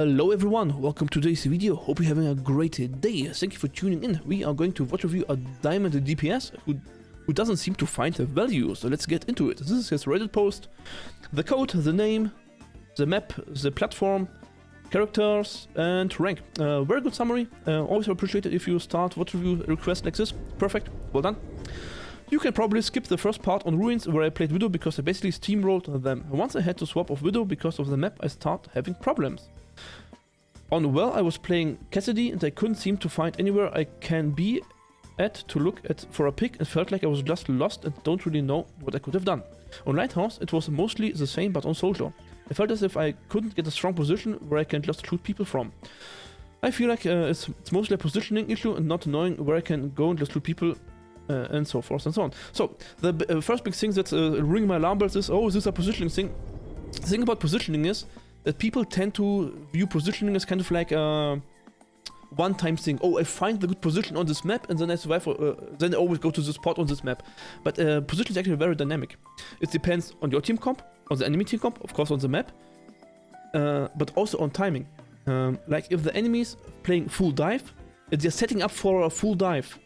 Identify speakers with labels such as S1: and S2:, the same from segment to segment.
S1: Hello everyone, welcome to today's video. Hope you're having a great day. Thank you for tuning in. We are going to vodreview a diamond DPS who doesn't seem to find a value. So let's get into it. This is his Reddit post. The code, the name, the map, the platform, characters, and rank. Very good summary. Always appreciate it if you start vodreview request like this. Perfect. Well done. You can probably skip the first part on Ruins where I played Widow because I basically steamrolled them. Once I had to swap off Widow because of the map, I start having problems. On Well, I was playing Cassidy and I couldn't seem to find anywhere I can be at to look at for a pick and felt like I was just lost and don't really know what I could have done. On Lighthouse, it was mostly the same but on Soldier. I felt as if I couldn't get a strong position where I can just shoot people from. I feel like it's mostly a positioning issue and not knowing where I can go and just shoot people and so forth and so on. So, the first big thing that's ringing my alarm bells is, oh, is this a positioning thing? The thing about positioning is that people tend to view positioning as kind of like a one-time thing. Oh, I find the good position on this map and then I survive, then I always go to the spot on this map. But position is actually very dynamic. It depends on your team comp, on the enemy team comp, of course on the map, but also on timing. Like if the enemy's playing full dive, if they're setting up for a full dive,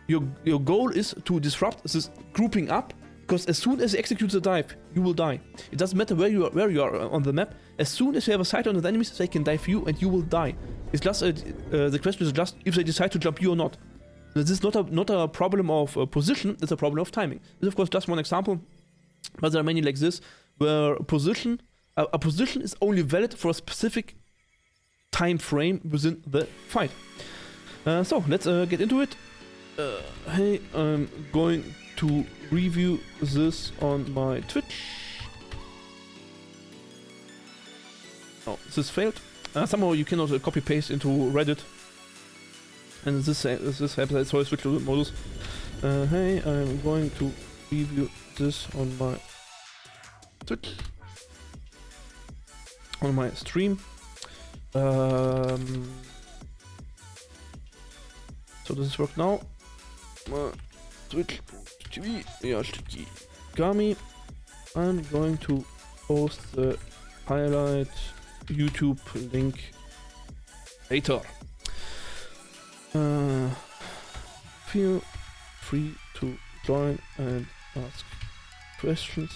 S1: your goal is to disrupt this grouping up, because as soon as you execute the dive, you will die. It doesn't matter where you are on the map. As soon as you have a sight on the enemies, they can dive you and you will die. It's just the question is just if they decide to jump you or not. This is not a problem of position. It's a problem of timing. This is of course just one example, but there are many like this where a position is only valid for a specific time frame within the fight. So let's get into it. Hey, I'm going to review this on my Twitch. Oh, this failed. Somehow you cannot copy paste into Reddit, and this happens. So I switched to the modus. Hey, I'm going to review this on my Twitch, on my stream. So does this work now? Twitch.tv ingame. I'm going to post the highlight YouTube link later. Feel free to join and ask questions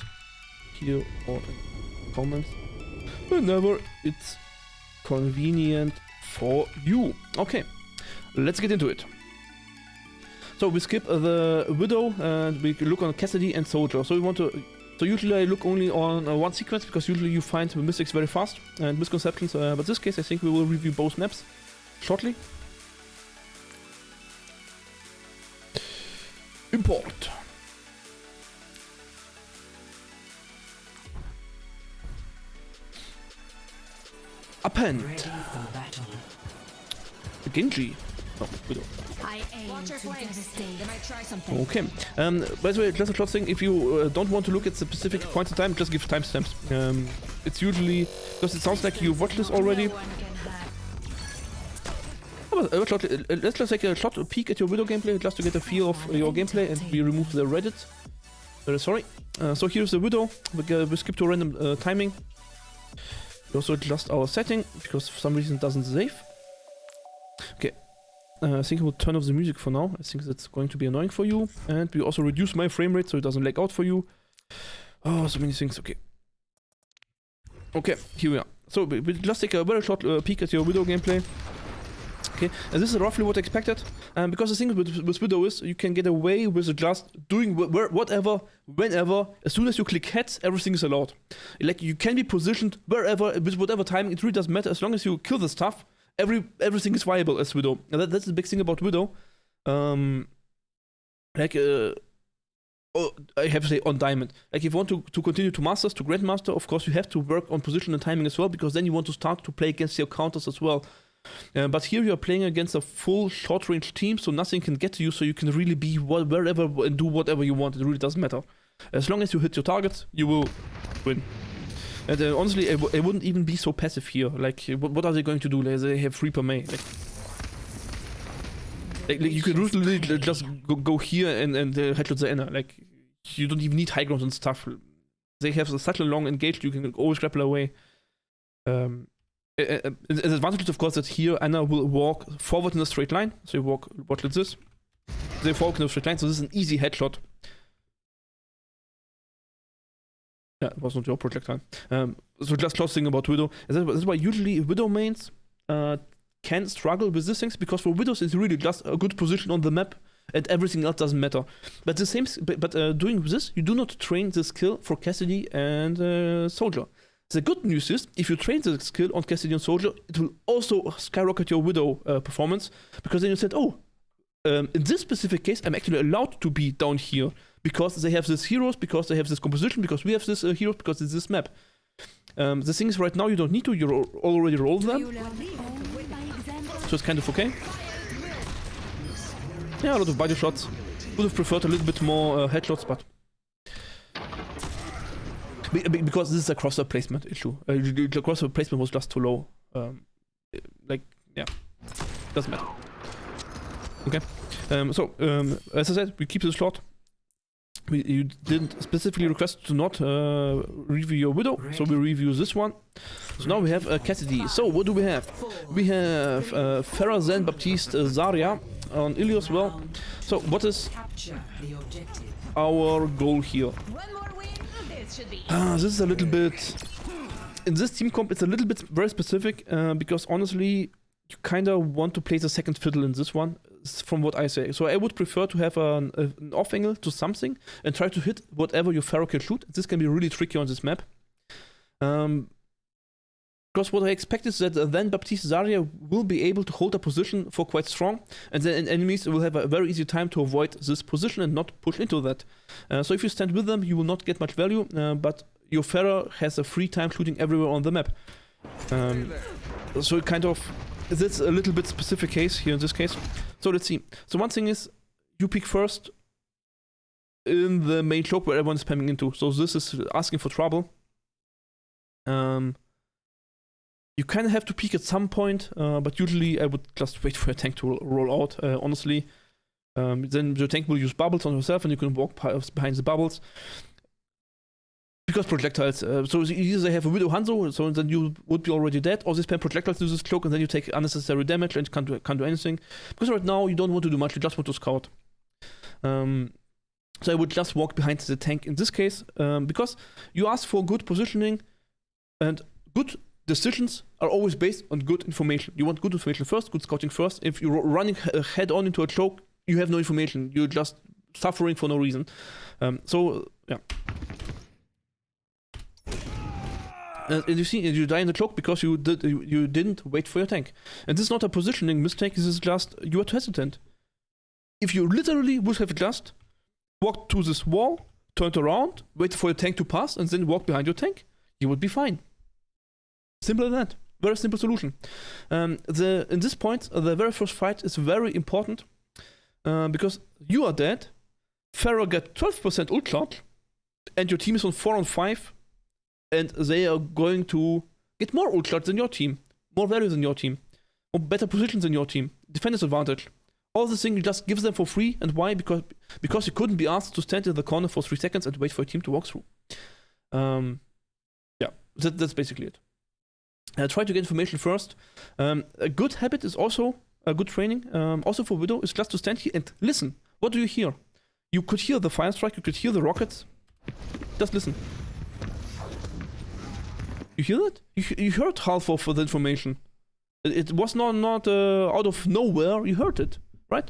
S1: here or in comments whenever it's convenient for you. Okay, let's get into it. So we skip the Widow and we look on Cassidy and Soldier. So we want to. So usually I look only on one sequence because usually you find mistakes very fast and misconceptions. But in this case, I think we will review both maps shortly. Import. Append. Genji. Oh, Widow. Okay. By the way, just a short thing. If you don't want to look at the specific points in time, just give timestamps. It's usually because it sounds like you watched this already. Let's just take a short peek at your Widow gameplay, just to get a feel of your gameplay, and we remove the Reddit. Very sorry. So here's the Widow. We skip to random timing. We also adjust our setting because for some reason it doesn't save. Okay. I think I will turn off the music for now. I think that's going to be annoying for you. And we also reduce my frame rate so it doesn't lag out for you. Oh, so many things. Okay. Okay, here we are. So we just take a very short peek at your Widow gameplay. Okay, and this is roughly what I expected. Because the thing with Widow is you can get away with just doing whatever, whenever. As soon as you click heads, everything is allowed. Like you can be positioned wherever, with whatever timing. It really doesn't matter as long as you kill the stuff. Everything is viable as Widow. And that's the big thing about Widow. I have to say on Diamond. Like if you want to continue to Masters, to Grandmaster, of course you have to work on position and timing as well, because then you want to start to play against your counters as well. But here you are playing against a full short-range team, so nothing can get to you, so you can really be wherever and do whatever you want. It really doesn't matter. As long as you hit your targets, you will win. And honestly, I wouldn't even be so passive here. Like, what are they going to do? Like, they have Reaper May. Like you can really just go here and headshot the inner. Like, you don't even need high grounds and stuff. They have such a long engage, you can always grapple away. The advantage is, of course, that here Anna will walk forward in a straight line. So you walk like this. They walk in a straight line, so this is an easy headshot. Yeah, it was not your projectile. So just last thing about Widow. That's why usually Widow mains can struggle with these things, because for Widows it's really just a good position on the map and everything else doesn't matter. But doing this, you do not train the skill for Cassidy and Soldier. The good news is, if you train the skill on Cassidy and Soldier, it will also skyrocket your Widow performance, because then you said, oh, in this specific case, I'm actually allowed to be down here, because they have this heroes, because they have this composition, because we have this heroes, because it's this map. The thing is, right now you don't need to, you already rolled them, so it's kind of okay. Yeah, a lot of body shots. Would have preferred a little bit more headshots, but because this is a crosser placement issue. The crosser placement was just too low. Yeah, doesn't matter. Okay. As I said, we keep this short. You didn't specifically request to not review your Widow, so we review this one. So now we have Cassidy. So what do we have? We have Farah, Zen, Baptiste, Zarya on Ilios. Well, so what is our goal here? This is a little bit... In this team comp, it's a little bit very specific, because honestly, you kind of want to play the second fiddle in this one, from what I say. So I would prefer to have an off angle to something and try to hit whatever your Pharaoh can shoot. This can be really tricky on this map. Because what I expect is that then Baptiste Zarya will be able to hold a position for quite strong, and then enemies will have a very easy time to avoid this position and not push into that. So if you stand with them, you will not get much value, but your Pharaoh has a free time shooting everywhere on the map. So it kind of... That's a little bit specific case here in this case. So let's see. So one thing is, you pick first in the main choke where everyone is spamming into. So this is asking for trouble. You kind of have to peek at some point, but usually I would just wait for your tank to roll out, honestly. Then your tank will use bubbles on yourself and you can walk behind the bubbles. Because projectiles, so either they have a Widow Hanzo, so then you would be already dead, or they spam projectiles to this cloak and then you take unnecessary damage and can't do anything. Because right now you don't want to do much, you just want to scout. So I would just walk behind the tank in this case, because you ask for good positioning, and good decisions are always based on good information. You want good information first, good scouting first. If you're running head on into a choke, you have no information, you're just suffering for no reason. So, yeah. And you see, you die in the cloak because you didn't wait for your tank. And this is not a positioning mistake, this is just, you are too hesitant. If you literally would have just walked to this wall, turned around, waited for your tank to pass, and then walked behind your tank, you would be fine. Simple as that. Very simple solution. In this point, the very first fight is very important, because you are dead, Pharaoh got 12% ult charge, and your team is on 4 on 5, and they are going to get more ult charge than your team, more value than your team, or better positions than your team, defender's advantage. All this thing you just give them for free, and why? Because you couldn't be asked to stand in the corner for 3 seconds and wait for your team to walk through. Yeah, that's basically it. Try to get information first. A good habit is also a good training, also for Widow, is just to stand here and listen. What do you hear? You could hear the fire strike, you could hear the rockets. Just listen. You hear that? You heard half of the information. It was not out of nowhere, you heard it, right?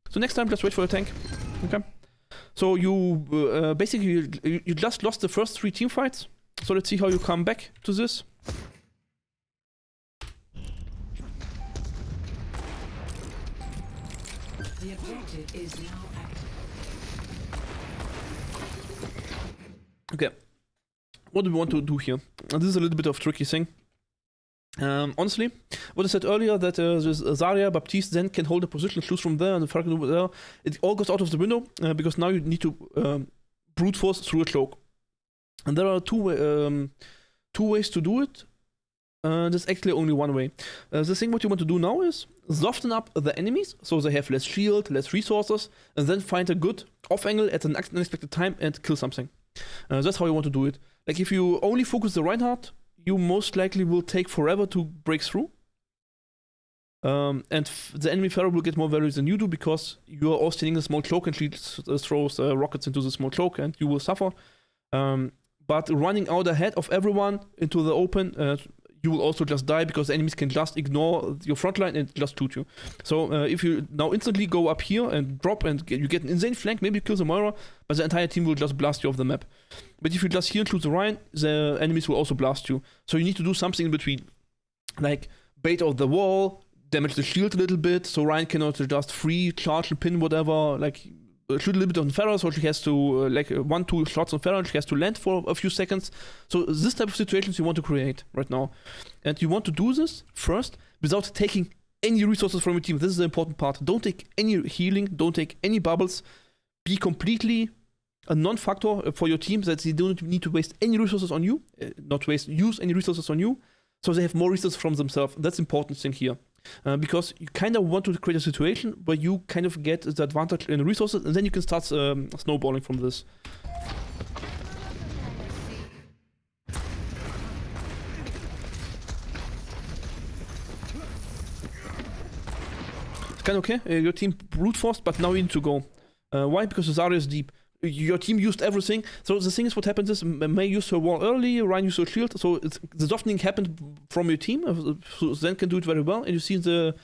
S1: So next time, just wait for your tank. Okay. So you basically you just lost the first 3 team fights. So let's see how you come back to this.
S2: The objective is now active.
S1: Okay. What do we want to do here? This is a little bit of a tricky thing. Honestly, what I said earlier, that Zarya, Baptiste then can hold a position, choose from there, and the Falcon over there, it all goes out of the window, because now you need to brute force through a cloak. And there are two ways to do it. There's actually only one way. The thing what you want to do now is soften up the enemies, so they have less shield, less resources, and then find a good off angle at an unexpected time and kill something. That's how you want to do it. Like if you only focus the Reinhardt, you most likely will take forever to break through. And the enemy Pharaoh will get more value than you do because you are all standing in a small cloak and she throws rockets into the small cloak and you will suffer. But running out ahead of everyone into the open, you will also just die because the enemies can just ignore your front line and just shoot you. So if you now instantly go up here and drop and you get an insane flank, maybe you kill the Moira, but the entire team will just blast you off the map. But if you just here shoot the Ryan, the enemies will also blast you. So you need to do something in between. Like bait out the wall, damage the shield a little bit, so Ryan cannot just free charge and pin whatever, like shoot a little bit on Pharah, so she has to, like 1-2 shots on Pharah, she has to land for a few seconds. So this type of situations you want to create right now. And you want to do this first without taking any resources from your team. This is the important part. Don't take any healing, don't take any bubbles. Be completely a non-factor for your team, that they don't need to waste any resources on you, use any resources on you, so they have more resources from themselves. That's the important thing here. Because you kind of want to create a situation where you kind of get the advantage in resources, and then you can start snowballing from this. It's kind of okay. Your team brute forced, but now you need to go. Why? Because the Zarya is deep. Your team used everything. So the thing is, what happens is May used her wall early, Ryan used her shield. So the softening happened from your team. So Zen can do it very well. And you see the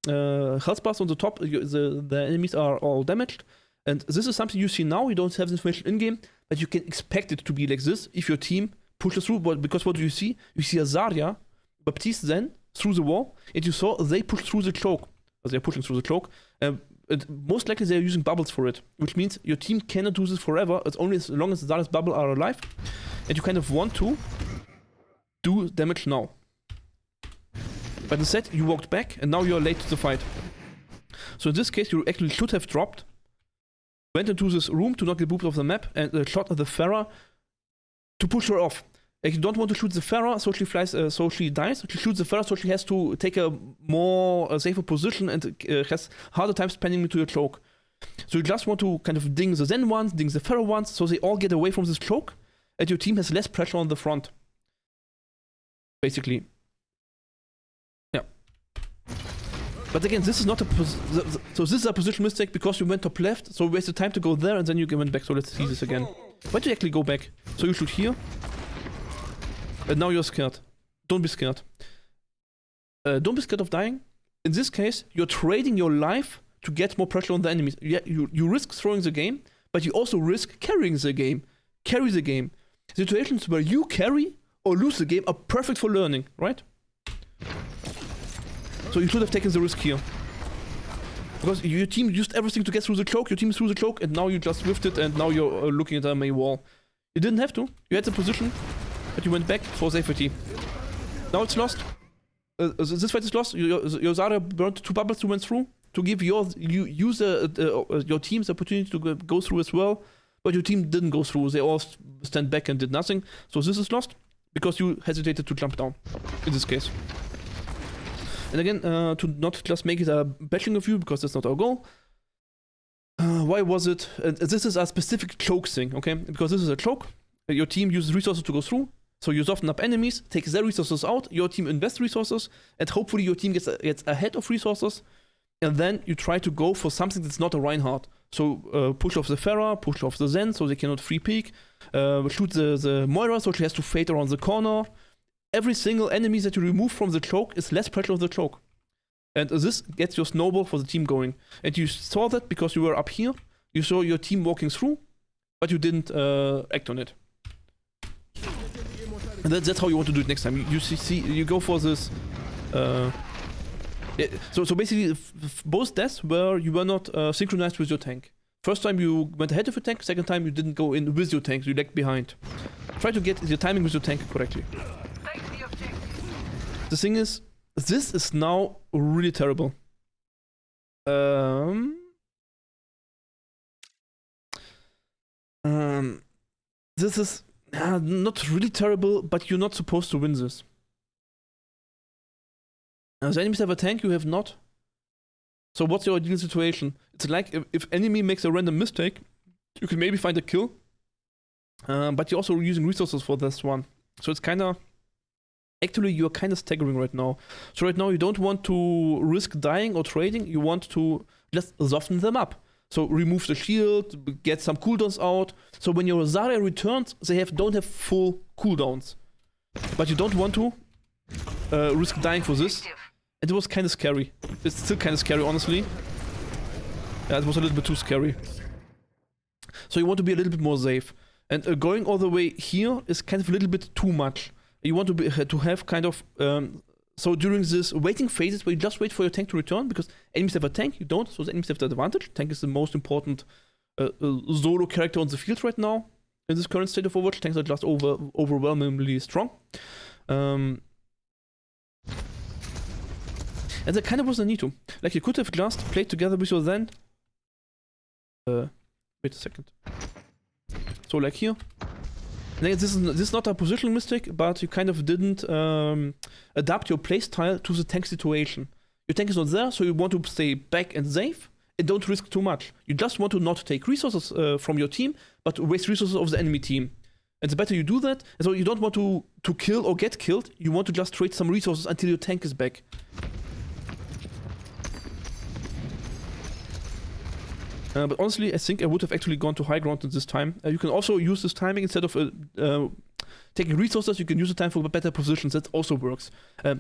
S1: health bars on the top. The enemies are all damaged. And this is something you see now. You don't have the information in game, but you can expect it to be like this if your team pushes through. Because what do you see? You see a Zarya, Baptiste Zen through the wall, and you saw they push through the cloak. They're pushing through the cloak. And most likely they're using bubbles for it, which means your team cannot do this forever. It's only as long as the Zarya's bubble are alive, and you kind of want to do damage now. But instead, you walked back, and now you're late to the fight. So in this case, you actually should have dropped, went into this room to not get booped off the map, and shot at the Pharah to push her off. Like, you don't want to shoot the Pharah, so she flies, so she dies. She shoots the Pharah, so she has to take a more safer position and has harder time spending into your cloak. So you just want to kind of ding the Zen ones, ding the Pharah ones, so they all get away from this cloak, and your team has less pressure on the front. Basically. Yeah. But again, this is not a so this is a position mistake because you went top left, so you wasted time to go there, and then you went back. So let's see this again. Why do you actually go back? So you shoot here. And now you're scared. Don't be scared. Don't be scared of dying. In this case, you're trading your life to get more pressure on the enemies. You risk throwing the game, but you also risk carrying the game. Carry the game. Situations where you carry or lose the game are perfect for learning, right? So you should have taken the risk here. Because your team used everything to get through the cloak, your team is through the cloak, and now you just whiffed it, and now you're looking at a May wall. You didn't have to. You had the position. But you went back for safety. Now it's lost. This fight is lost. Your Zarya burned 2 bubbles to went through to give your team the opportunity to go through as well. But your team didn't go through. They all stand back and did nothing. So this is lost because you hesitated to jump down in this case. And again, to not just make it a bashing of you because that's not our goal. Why was it? This is a specific cloak thing, okay? Because this is a cloak. Your team uses resources to go through. So you soften up enemies, take their resources out, your team invests resources, and hopefully your team gets ahead of resources, and then you try to go for something that's not a Reinhardt. So push off the Pharah, push off the Zen, so they cannot free peek, shoot the Moira, so she has to fade around the corner. Every single enemy that you remove from the cloak is less pressure on the cloak. And this gets your snowball for the team going. And you saw that because you were up here, you saw your team walking through, but you didn't act on it. And that's how you want to do it next time. You go for this. So basically, both deaths where you were not synchronized with your tank. First time you went ahead of your tank. Second time you didn't go in with your tank. You lagged behind. Try to get your timing with your tank correctly. The thing is, this is now really terrible. This is. Not really terrible, but you're not supposed to win this. The enemies have a tank, you have not. So what's your ideal situation? It's like if enemy makes a random mistake, you can maybe find a kill. But you're also using resources for this one. So it's kinda actually you're kind of staggering right now. So right now you don't want to risk dying or trading, you want to just soften them up. So remove the shield, get some cooldowns out. So when your Zarya returns, they don't have full cooldowns. But you don't want to risk dying for this. And it was kind of scary. It's still kind of scary, honestly. Yeah, it was a little bit too scary. So you want to be a little bit more safe. And going all the way here is kind of a little bit too much. You want to have kind of... so during this waiting phases where you just wait for your tank to return, because enemies have a tank, you don't, so the enemies have the advantage. Tank is the most important solo character on the field right now. In this current state of Overwatch, tanks are just overwhelmingly strong. And there kind of wasn't a need to. Like, you could have just played together with your Zen. Wait a second. So like here. This is not a positional mistake, but you kind of didn't adapt your playstyle to the tank situation. Your tank is not there, so you want to stay back and safe, and don't risk too much. You just want to not take resources from your team, but waste resources of the enemy team. And the better you do that, and so you don't want to kill or get killed, you want to just trade some resources until your tank is back. But honestly, I think I would have actually gone to high ground at this time. You can also use this timing instead of taking resources, you can use the time for better positions. That also works.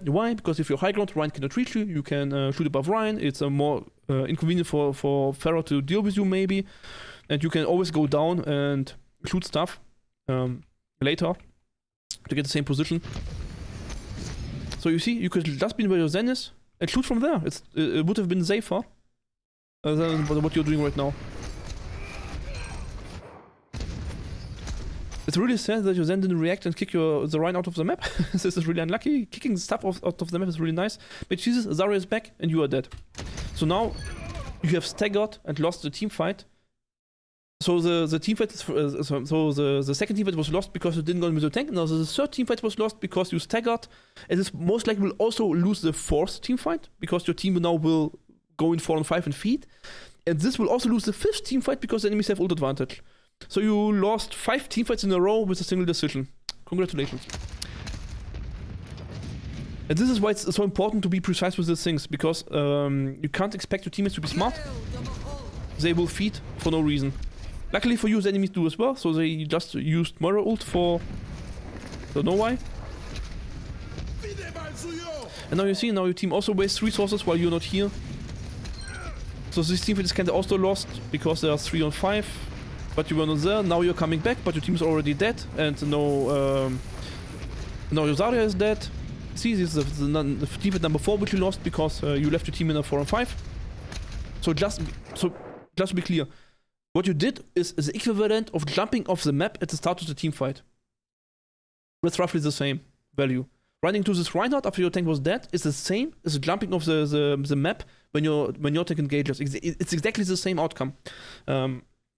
S1: Why? Because if you're high ground, Ryan cannot reach you. You can shoot above Ryan. It's more inconvenient for Pharah to deal with you, maybe. And you can always go down and shoot stuff later to get the same position. So you see, you could just be where your Zen is and shoot from there. It would have been safer than what you're doing right now. It's really sad that you then didn't react and kick the Rhine out of the map. This is really unlucky. Kicking stuff out of the map is really nice. But Jesus, Zarya is back and you are dead. So now you have staggered and lost the team fight. So the team fight is, the second team fight was lost because you didn't go with the tank. Now the third team fight was lost because you staggered. And this most likely will also lose the fourth team fight because your team now will go in 4 and 5 and feed. And this will also lose the fifth team fight because the enemies have ult advantage. So you lost 5 teamfights in a row with a single decision. Congratulations. And this is why it's so important to be precise with these things, because you can't expect your teammates to be smart. They will feed for no reason. Luckily for you, the enemies do as well, so they just used Moira ult for... don't know why. And now you see, now your team also wastes resources while you're not here. So this teamfight is kind of also lost, because there are 3 on 5. But you were not there, now you're coming back, but your team is already dead, and now your Zarya is dead. See, this is the teamfight number 4 which you lost because you left your team in a 4 and 5. So just to be clear, what you did is the equivalent of jumping off the map at the start of the team fight. That's roughly the same value. Running to this Reinhardt after your tank was dead is the same as jumping off the map when your tank engages. It's exactly the same outcome.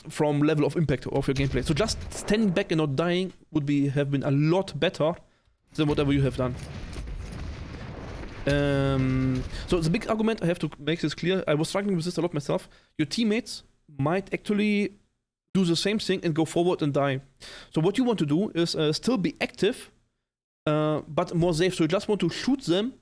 S1: From level of impact of your gameplay. So just standing back and not dying would have been a lot better than whatever you have done. So the big argument, I have to make this clear, I was struggling with this a lot myself. Your teammates might actually do the same thing and go forward and die. So what you want to do is still be active, but more safe. So you just want to shoot them,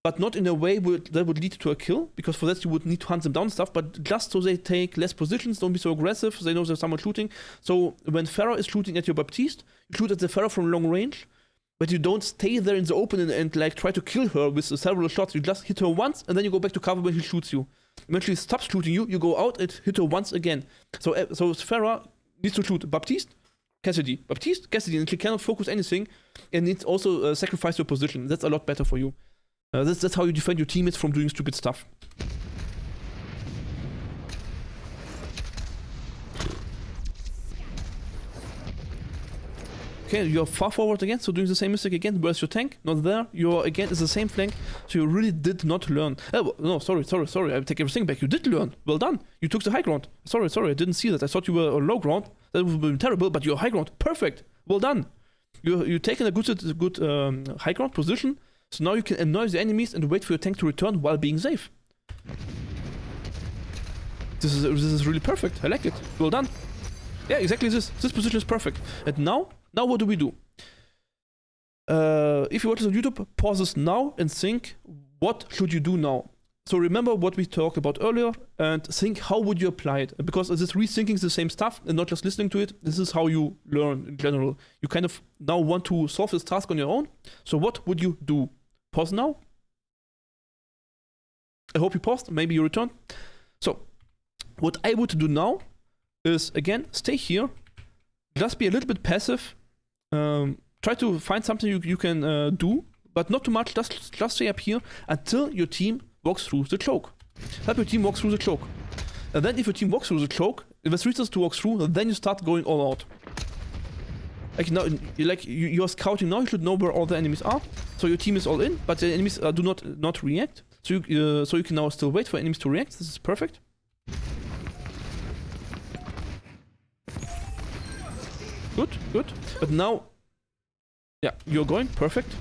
S1: but not in a way that would lead to a kill, because for that you would need to hunt them down and stuff, but just so they take less positions, don't be so aggressive, they know there's someone shooting. So when Pharah is shooting at your Baptiste, you shoot at the Pharah from long range, but you don't stay there in the open and like try to kill her with several shots. You just hit her once, and then you go back to cover when she shoots you. When she stops shooting you, you go out and hit her once again. So Pharah needs to shoot Baptiste, Cassidy, Baptiste, Cassidy, and she cannot focus anything, and needs also sacrifice your position. That's a lot better for you. That's how you defend your teammates from doing stupid stuff. Okay, you're far forward again, so doing the same mistake again. Where's your tank? Not there. You're again is the same flank, so you really did not learn. Oh, no, sorry. I take everything back. You did learn. Well done. You took the high ground. Sorry, I didn't see that. I thought you were on low ground. That would have been terrible, but you're high ground. Perfect. Well done. You're taking a good high ground position. So now you can annoy the enemies and wait for your tank to return while being safe. This is really perfect. I like it. Well done. Yeah, exactly this. This position is perfect. And now what do we do? if you watch this on YouTube, pause this now and think, what should you do now? So remember what we talked about earlier and think, how would you apply it? Because this rethinking the same stuff and not just listening to it, this is how you learn in general. You kind of now want to solve this task on your own. So what would you do? Pause now. I hope you paused, maybe you returned. So what I would do now is, again, stay here, just be a little bit passive, try to find something you can do, but not too much, just stay up here until your team walks through the cloak. Help your team walk through the cloak. And then if your team walks through the cloak, if there's reasons to walk through, then you start going all out. Like now, you're scouting now, you should know where all the enemies are. So your team is all in, but the enemies do not react. So you can now still wait for enemies to react. This is perfect. Good. But now, yeah, you're going perfect.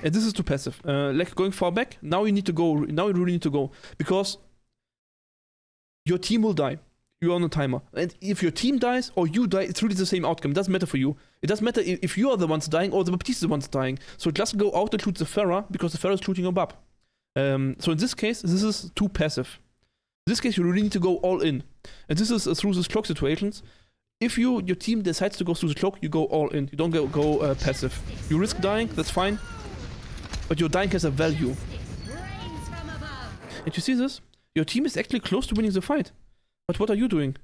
S1: And this is too passive. Like going far back, now you need to go. Now you really need to go. Because your team will die. You're on a timer. And if your team dies or you die, it's really the same outcome. It doesn't matter for you. It doesn't matter if you are the ones dying or the Baptiste is the ones dying. So just go out and shoot the Pharah because the Pharah is shooting your Bab. So in this case, this is too passive. In this case, you really need to go all in. And this is through these cloak situations. If your team decides to go through the cloak, you go all in. You don't go passive. You risk dying, that's fine. But your dying has a value. And you see this? Your team is actually close to winning the fight. But what are you doing?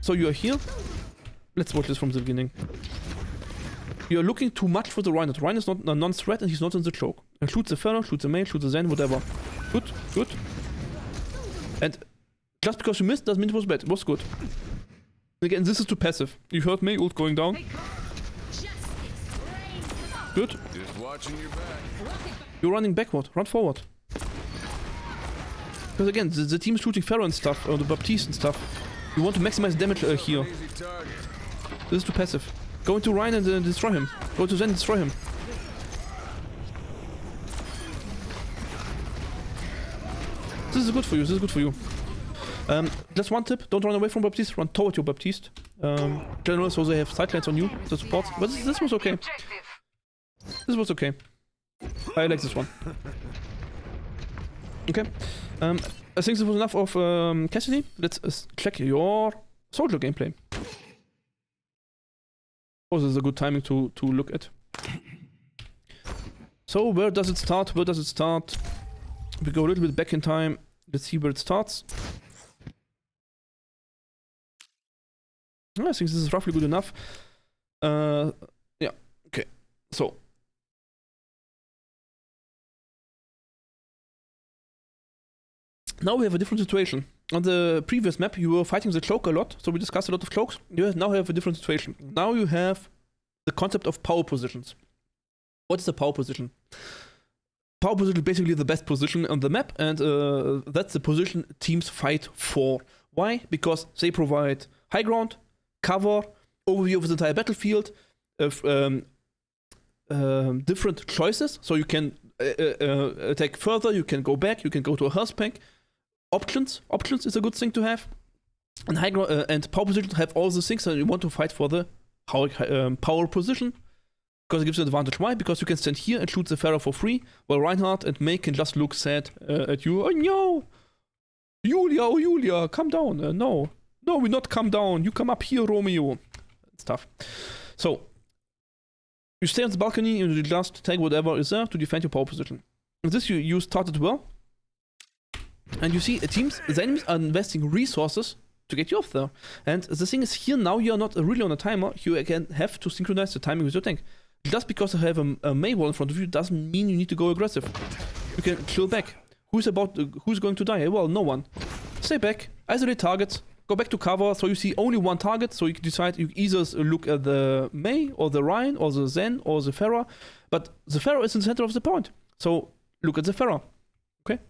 S1: So you are here. Let's watch this from the beginning. You are looking too much for the Reinhardt. Reinhardt is not a non-threat and he's not in the cloak. And shoot the Pharah, shoot the Mei, shoot the Zen, whatever. Good. And just because you missed doesn't mean it was bad. It was good. Again, this is too passive. You heard Mei ult going down. Good.
S3: Just watching your back.
S1: You're running backward. Run forward. Because again, the team is shooting Pharah and stuff, or the Baptiste and stuff. You want to maximize damage here. This is too passive. Go into Ryan and destroy him. Go to Zen and destroy him. This is good for you. Just one tip, don't run away from Baptiste, run toward your Baptiste. Generally, so they have sidelines on you, the supports. But this was okay. This was okay. I like this one. Okay. I think this was enough of Cassidy. Let's check your soldier gameplay. Oh, this is a good timing to look at. So, where does it start? We go a little bit back in time. Let's see where it starts. I think this is roughly good enough. Yeah, okay. So. Now we have a different situation. On the previous map, you were fighting the cloak a lot, so we discussed a lot of cloaks. You now have a different situation. Now you have the concept of power positions. What is a power position? Power position is basically the best position on the map, and that's the position teams fight for. Why? Because they provide high ground, cover, overview of the entire battlefield, different choices, so you can attack further, you can go back, you can go to a health pack. Options is a good thing to have, and high ground and power position have all the things, and you want to fight for the power position because it gives you an advantage. Why? Because you can stand here and shoot the Pharah for free, while Reinhardt and Mei can just look sad at you. Oh no, Julia, come down. No, we not come down. You come up here, Romeo. Stuff. So you stay on the balcony and you just take whatever is there to defend your power position. And this you started well. And you see, the enemies are investing resources to get you off there. And the thing is, here now you are not really on a timer. You again have to synchronize the timing with your tank. Just because you have a Mei wall in front of you doesn't mean you need to go aggressive. You can chill back. Who's going to die? Well, no one. Stay back, isolate targets, go back to cover, so you see only one target, so you can decide, you either look at the Mei, or the Ryan, or the Zen, or the Pharah. But the Pharah is in the center of the point. So look at the Pharah. Okay?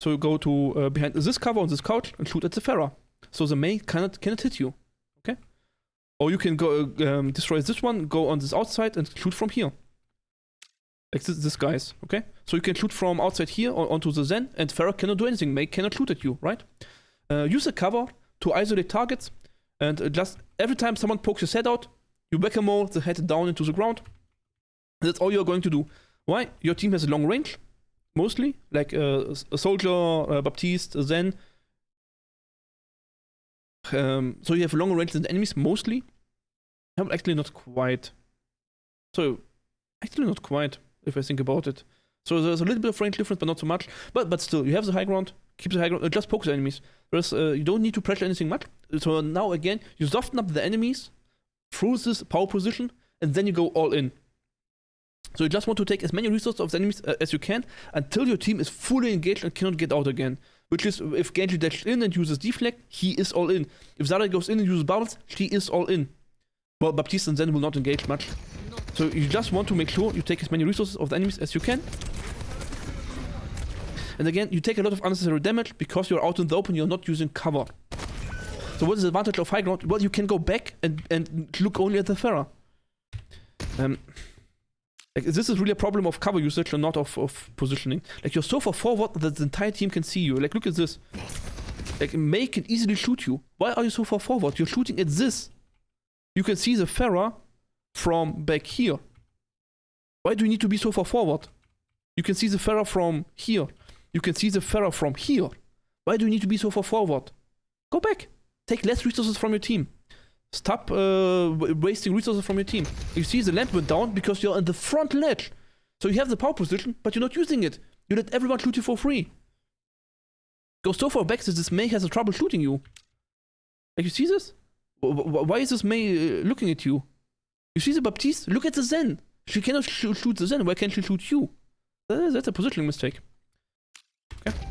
S1: So you go to behind this cover on this couch and shoot at the Pharah. So the Mei cannot hit you. Okay? Or you can go destroy this one, go on this outside and shoot from here. Like this guys, okay? So you can shoot from outside here onto the Zen, and Pharah cannot do anything. Mei cannot shoot at you, right? Use a cover to isolate targets, and just every time someone pokes his head out, you whack-a-mole the head down into the ground. That's all you're going to do. Why? Your team has a long range, mostly, like a soldier, Baptiste, Zen. So you have longer range than the enemies, mostly. Actually not quite. So, actually not quite, if I think about it. So there's a little bit of range difference, but not so much. But still, you have the high ground, keep the high ground, just poke the enemies. Whereas you don't need to pressure anything much. So now again, you soften up the enemies through this power position, and then you go all in. So you just want to take as many resources of the enemies as you can until your team is fully engaged and cannot get out again. Which is, if Genji dashes in and uses deflect, he is all in. If Zarya goes in and uses bubbles, she is all in. Well, Baptiste and Zen will not engage much. So you just want to make sure you take as many resources of the enemies as you can. And again, you take a lot of unnecessary damage because you're out in the open, you're not using cover. So what is the advantage of high ground? Well, you can go back and look only at the Pharah. Like, this is really a problem of cover usage and not of positioning. Like, you're so far forward that the entire team can see you. Like, look at this. Like, Mei can easily shoot you. Why are you so far forward? You're shooting at this. You can see the Pharah from back here. Why do you need to be so far forward? You can see the Pharah from here. You can see the Pharah from here. Why do you need to be so far forward? Go back. Take less resources from your team. Stop wasting resources from your team. You see the lamp went down because you're on the front ledge. So you have the power position, but you're not using it. You let everyone shoot you for free. Go so far back that this Mei has a trouble shooting you. Like, you see this? Why is this Mei looking at you? You see the Baptiste? Look at the Zen. She cannot shoot the Zen. Why can't she shoot you? That's a positioning mistake. Okay.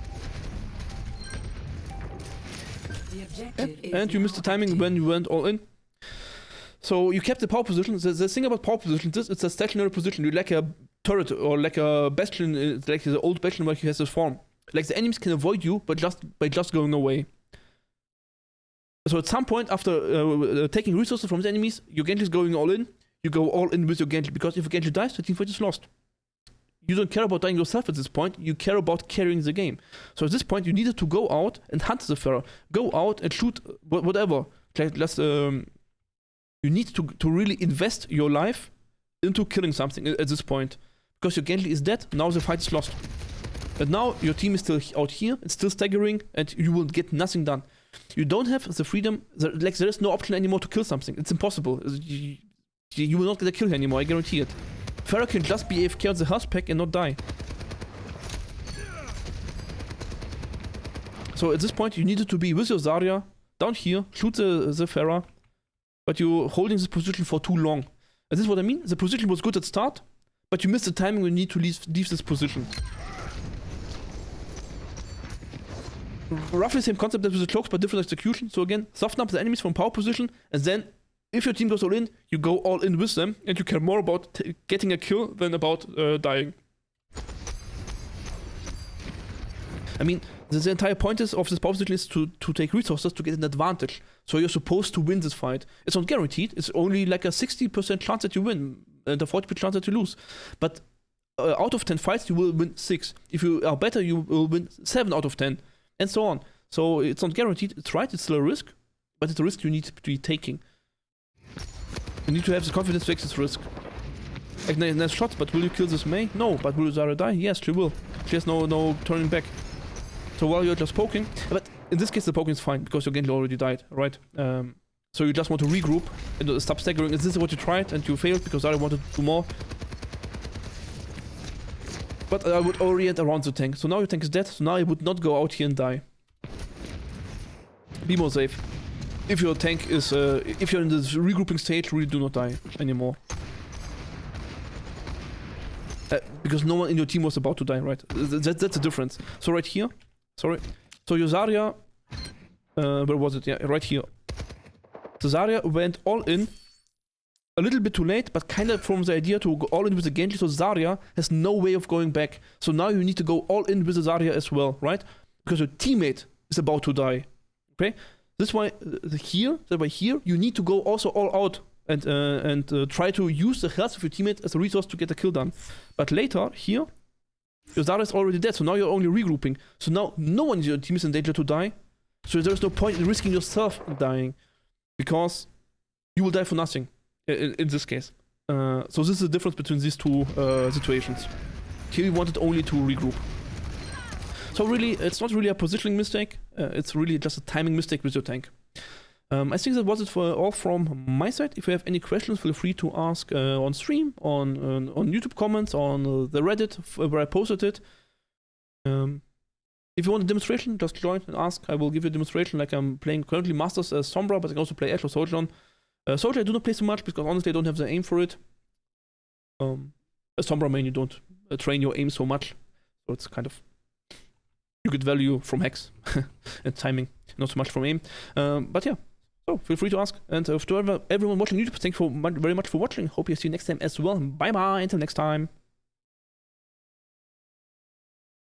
S1: And you missed the timing when you went all in. So you kept the power position. The thing about power position is it's a stationary position. You like a turret or like a bastion, it's like the old bastion where he has this form. Like, the enemies can avoid you by just going away. So at some point after taking resources from the enemies, your Genji is going all in. You go all in with your Genji, because if your Genji dies, the team fight is lost. You don't care about dying yourself at this point, you care about carrying the game. So at this point, you needed to go out and hunt the Pharah. Go out and shoot whatever. You need to really invest your life into killing something at this point. Because your Genji is dead, now the fight is lost. And now your team is still out here, it's still staggering, and you will get nothing done. You don't have the freedom, like, there is no option anymore to kill something. It's impossible. You will not get a kill here anymore, I guarantee it. Pharah can just be AFK on the health pack and not die. So at this point you needed to be with your Zarya, down here, shoot the Pharah, but you're holding this position for too long. And this is what I mean, the position was good at start, but you missed the timing when you need to leave this position. Roughly the same concept as with the cloaks, but different execution. So again, soften up the enemies from power position, and then if your team goes all in, you go all in with them, and you care more about getting a kill than about dying. I mean, the entire point of this power position is to take resources to get an advantage. So you're supposed to win this fight. It's not guaranteed. It's only like a 60% chance that you win, and a 40% chance that you lose. But out of 10 fights, you will win 6. If you are better, you will win 7 out of 10. And so on. So it's not guaranteed. It's right, it's still a risk, but it's a risk you need to be taking. You need to have the confidence to take this risk. Like, nice shot, but will you kill this Mei? No. But will Zarya die? Yes, she will. She has no turning back. So while you're just poking, but in this case the poking is fine because your Genji already died, right? So you just want to regroup and stop staggering. Is this what you tried and you failed because Zarya wanted to do more? But I would orient around the tank. So now your tank is dead, so now I would not go out here and die. Be more safe. If your tank is, if you're in this regrouping stage, really do not die anymore. Because no one in your team was about to die, right? That's the difference. So right here, sorry. So your Zarya, where was it? Yeah, right here. The Zarya went all in. A little bit too late, but kind of from the idea to go all in with the Genji, so Zarya has no way of going back. So now you need to go all in with the Zarya as well, right? Because your teammate is about to die. Okay? This is why here you need to go also all out and try to use the health of your teammate as a resource to get a kill done. But later, here, your Zarya is already dead, so now you're only regrouping. So now no one in your team is in danger to die. So there is no point in risking yourself dying. Because you will die for nothing. in this case. So this is the difference between these two situations. Here we wanted only to regroup. So really, it's not really a positioning mistake. It's really just a timing mistake with your tank. I think that was it for all from my side. If you have any questions, feel free to ask on stream, on YouTube comments, on the Reddit where I posted it. If you want a demonstration, just join and ask. I will give you a demonstration. Like I'm playing currently Masters as Sombra, but I can also play Ash or Sojourn. Soldier I do not play so much because honestly I don't have the aim for it. As Sombra main you don't train your aim so much, so it's kind of you get value from hacks and timing, not so much from aim. But yeah, so feel free to ask. And to everyone watching YouTube, thank you very much for watching. Hope you see you next time as well. Bye bye, until next time.